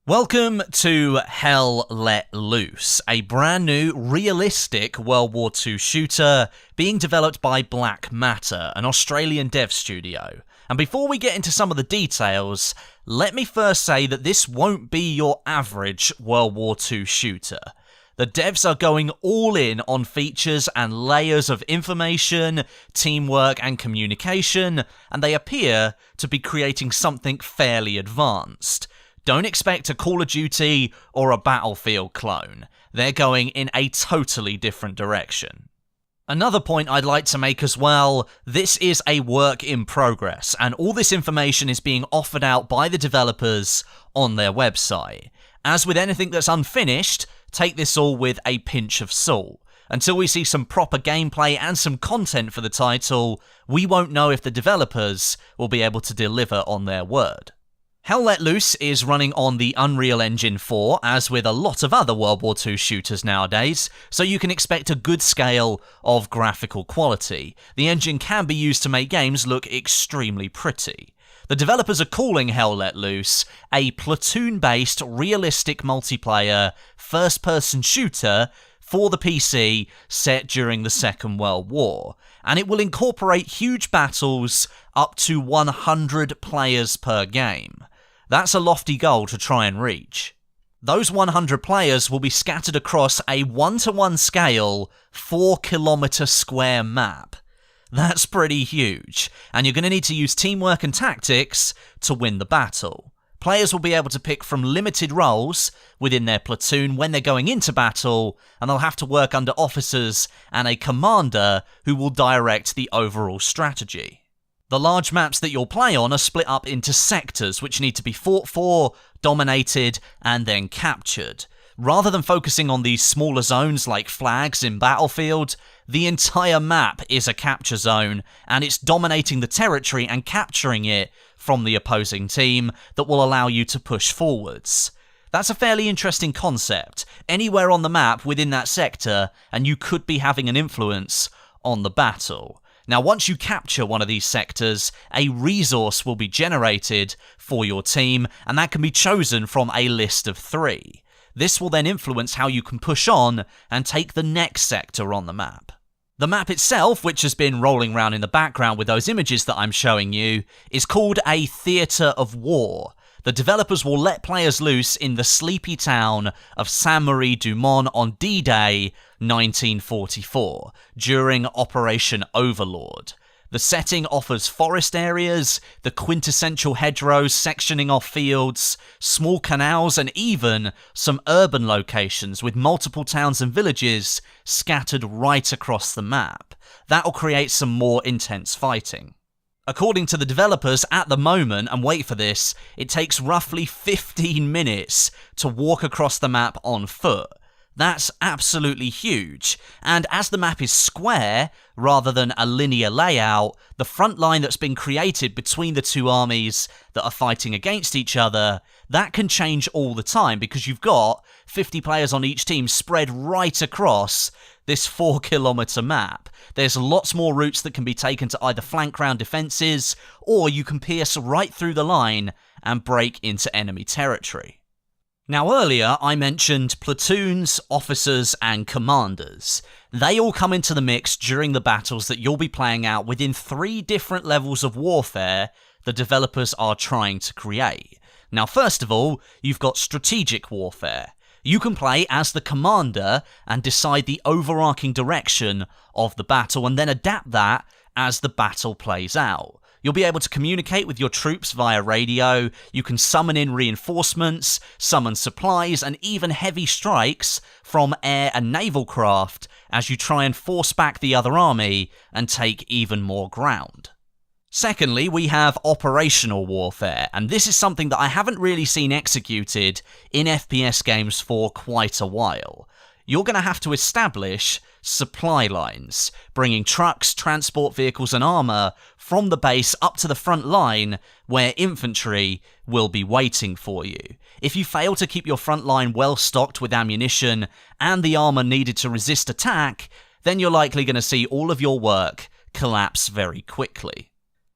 Welcome to Hell Let Loose, a brand new, realistic World War II shooter being developed by Black Matter, an Australian dev studio. And before we get into some of the details, let me first say that this won't be your average World War II shooter. The devs are going all in on features and layers of information, teamwork and communication, and they appear to be creating something fairly advanced. Don't expect a Call of Duty or a Battlefield clone. They're going in a totally different direction. Another point I'd like to make as well, this is a work in progress, and all this information is being offered out by the developers on their website. As with anything that's unfinished, take this all with a pinch of salt. Until we see some proper gameplay and some content for the title, we won't know if the developers will be able to deliver on their word. Hell Let Loose is running on the Unreal Engine 4, as with a lot of other World War II shooters nowadays, so you can expect a good scale of graphical quality. The engine can be used to make games look extremely pretty. The developers are calling Hell Let Loose a platoon-based, realistic multiplayer, first-person shooter for the PC set during the Second World War, and it will incorporate huge battles up to 100 players per game. That's a lofty goal to try and reach. Those 100 players will be scattered across a 1-to-1 scale, 4-kilometer square map. That's pretty huge, and you're going to need to use teamwork and tactics to win the battle. Players will be able to pick from limited roles within their platoon when they're going into battle, and they'll have to work under officers and a commander who will direct the overall strategy. The large maps that you'll play on are split up into sectors which need to be fought for, dominated, and then captured. Rather than focusing on these smaller zones like flags in Battlefield, the entire map is a capture zone, and it's dominating the territory and capturing it from the opposing team that will allow you to push forwards. That's a fairly interesting concept. Anywhere on the map within that sector, and you could be having an influence on the battle. Now, once you capture one of these sectors, a resource will be generated for your team, and that can be chosen from a list of 3. This will then influence how you can push on and take the next sector on the map. The map itself, which has been rolling around in the background with those images that I'm showing you, is called a theatre of war. The developers will let players loose in the sleepy town of Saint-Marie-du-Mont on D-Day 1944, during Operation Overlord. The setting offers forest areas, the quintessential hedgerows sectioning off fields, small canals, and even some urban locations with multiple towns and villages scattered right across the map. That'll create some more intense fighting. According to the developers, at the moment, and wait for this, it takes roughly 15 minutes to walk across the map on foot. That's absolutely huge, and as the map is square, rather than a linear layout, the front line that's been created between the two armies that are fighting against each other, that can change all the time, because you've got 50 players on each team spread right across this 4-kilometer map. There's lots more routes that can be taken to either flank round defences, or you can pierce right through the line and break into enemy territory. Now earlier I mentioned platoons, officers and commanders. They all come into the mix during the battles that you'll be playing out within 3 different levels of warfare the developers are trying to create. Now first of all, you've got strategic warfare. You can play as the commander and decide the overarching direction of the battle and then adapt that as the battle plays out. You'll be able to communicate with your troops via radio, you can summon in reinforcements, summon supplies, and even heavy strikes from air and naval craft as you try and force back the other army and take even more ground. Secondly, we have operational warfare, and this is something that I haven't really seen executed in FPS games for quite a while. You're going to have to establish supply lines, bringing trucks, transport vehicles and armour from the base up to the front line where infantry will be waiting for you. If you fail to keep your front line well stocked with ammunition and the armour needed to resist attack, then you're likely going to see all of your work collapse very quickly.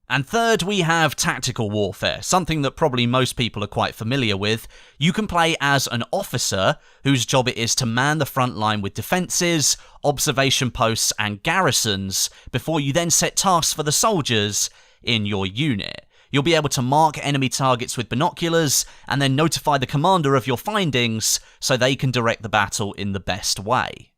And third, we have tactical warfare, something that probably most people are quite familiar with. You can play as an officer whose job it is to man the front line with defences, observation posts and garrisons before you then set tasks for the soldiers in your unit. You'll be able to mark enemy targets with binoculars and then notify the commander of your findings so they can direct the battle in the best way.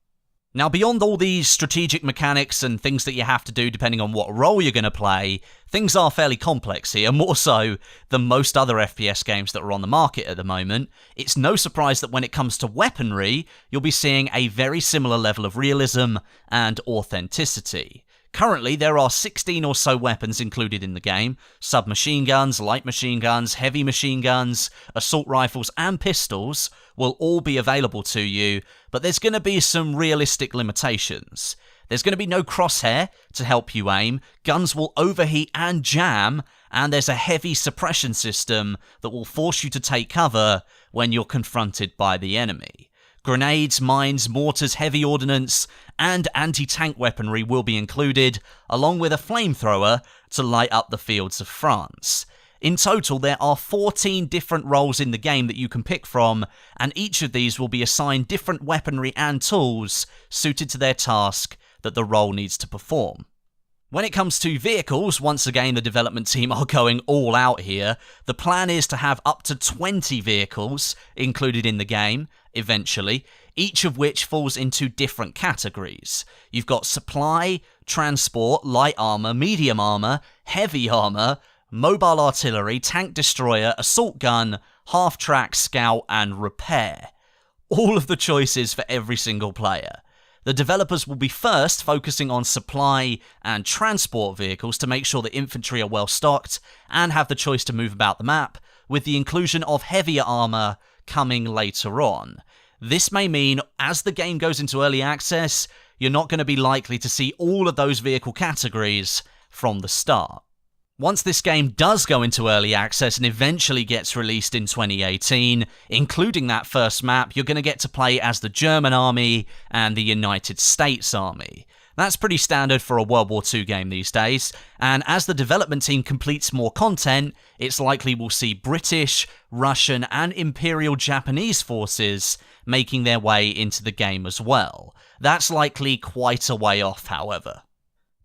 Now, beyond all these strategic mechanics and things that you have to do depending on what role you're going to play, things are fairly complex here, more so than most other FPS games that are on the market at the moment. It's no surprise that when it comes to weaponry, you'll be seeing a very similar level of realism and authenticity. Currently, there are 16 or so weapons included in the game: submachine guns, light machine guns, heavy machine guns, assault rifles and pistols will all be available to you, but there's going to be some realistic limitations. There's going to be no crosshair to help you aim, guns will overheat and jam, and there's a heavy suppression system that will force you to take cover when you're confronted by the enemy. Grenades, mines, mortars, heavy ordnance, and anti-tank weaponry will be included, along with a flamethrower to light up the fields of France. In total, there are 14 different roles in the game that you can pick from, and each of these will be assigned different weaponry and tools suited to their task that the role needs to perform. When it comes to vehicles, once again the development team are going all out here. The plan is to have up to 20 vehicles included in the game, eventually, each of which falls into different categories. You've got supply, transport, light armour, medium armour, heavy armour, mobile artillery, tank destroyer, assault gun, half-track, scout, and repair. All of the choices for every single player. The developers will be first focusing on supply and transport vehicles to make sure the infantry are well stocked and have the choice to move about the map, with the inclusion of heavier armour coming later on. This may mean, as the game goes into early access, you're not going to be likely to see all of those vehicle categories from the start. Once this game does go into early access and eventually gets released in 2018, including that first map, you're going to get to play as the German Army and the United States Army. That's pretty standard for a World War II game these days, and as the development team completes more content, it's likely we'll see British, Russian, and Imperial Japanese forces making their way into the game as well. That's likely quite a way off, however.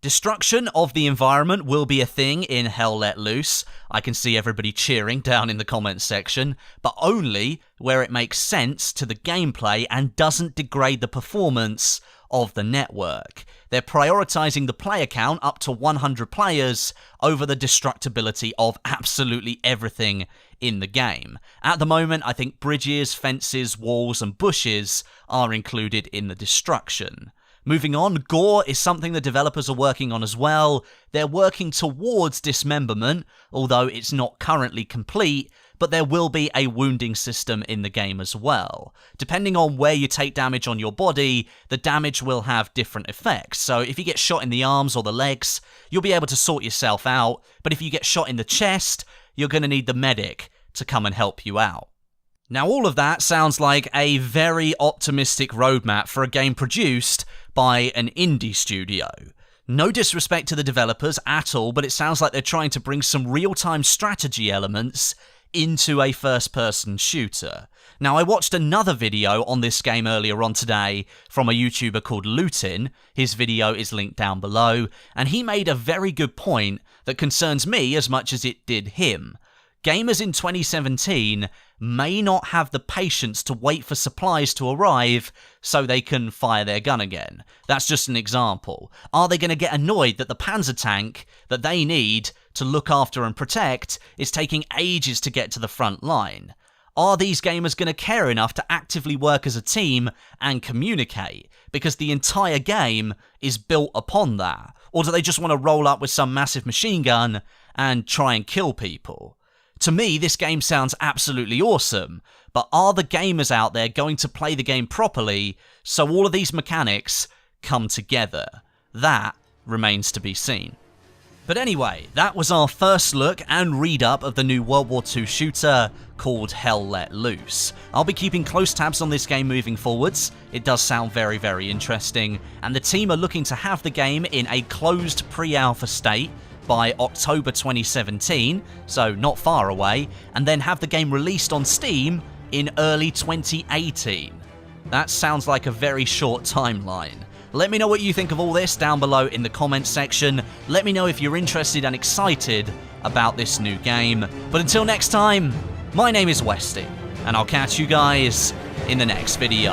Destruction of the environment will be a thing in Hell Let Loose. I can see everybody cheering down in the comments section, but only where it makes sense to the gameplay and doesn't degrade the performance of the network. They're prioritizing the player count up to 100 players over the destructibility of absolutely everything in the game. At the moment, I think bridges, fences, walls, and bushes are included in the destruction. Moving on, gore is something the developers are working on as well. They're working towards dismemberment, although it's not currently complete, but there will be a wounding system in the game as well. Depending on where you take damage on your body, the damage will have different effects. So if you get shot in the arms or the legs, you'll be able to sort yourself out, but if you get shot in the chest, you're going to need the medic to come and help you out. Now, all of that sounds like a very optimistic roadmap for a game produced by an indie studio. No disrespect to the developers at all, but it sounds like they're trying to bring some real-time strategy elements into a first-person shooter. Now, I watched another video on this game earlier on today from a YouTuber called Lutin. His video is linked down below, and he made a very good point that concerns me as much as it did him. Gamers in 2017 may not have the patience to wait for supplies to arrive so they can fire their gun again. That's just an example. Are they going to get annoyed that the panzer tank that they need to look after and protect is taking ages to get to the front line? Are these gamers going to care enough to actively work as a team and communicate? Because the entire game is built upon that. Or do they just want to roll up with some massive machine gun and try and kill people? To me, this game sounds absolutely awesome, but are the gamers out there going to play the game properly so all of these mechanics come together? That remains to be seen. But anyway, that was our first look and read-up of the new World War II shooter called Hell Let Loose. I'll be keeping close tabs on this game moving forwards. It does sound very, very interesting, and the team are looking to have the game in a closed pre-alpha state by October 2017, so not far away, and then have the game released on Steam in early 2018. That sounds like a very short timeline. Let me know what you think of all this down below in the comments section. Let me know if you're interested and excited about this new game. But until next time, my name is Westie, and I'll catch you guys in the next video.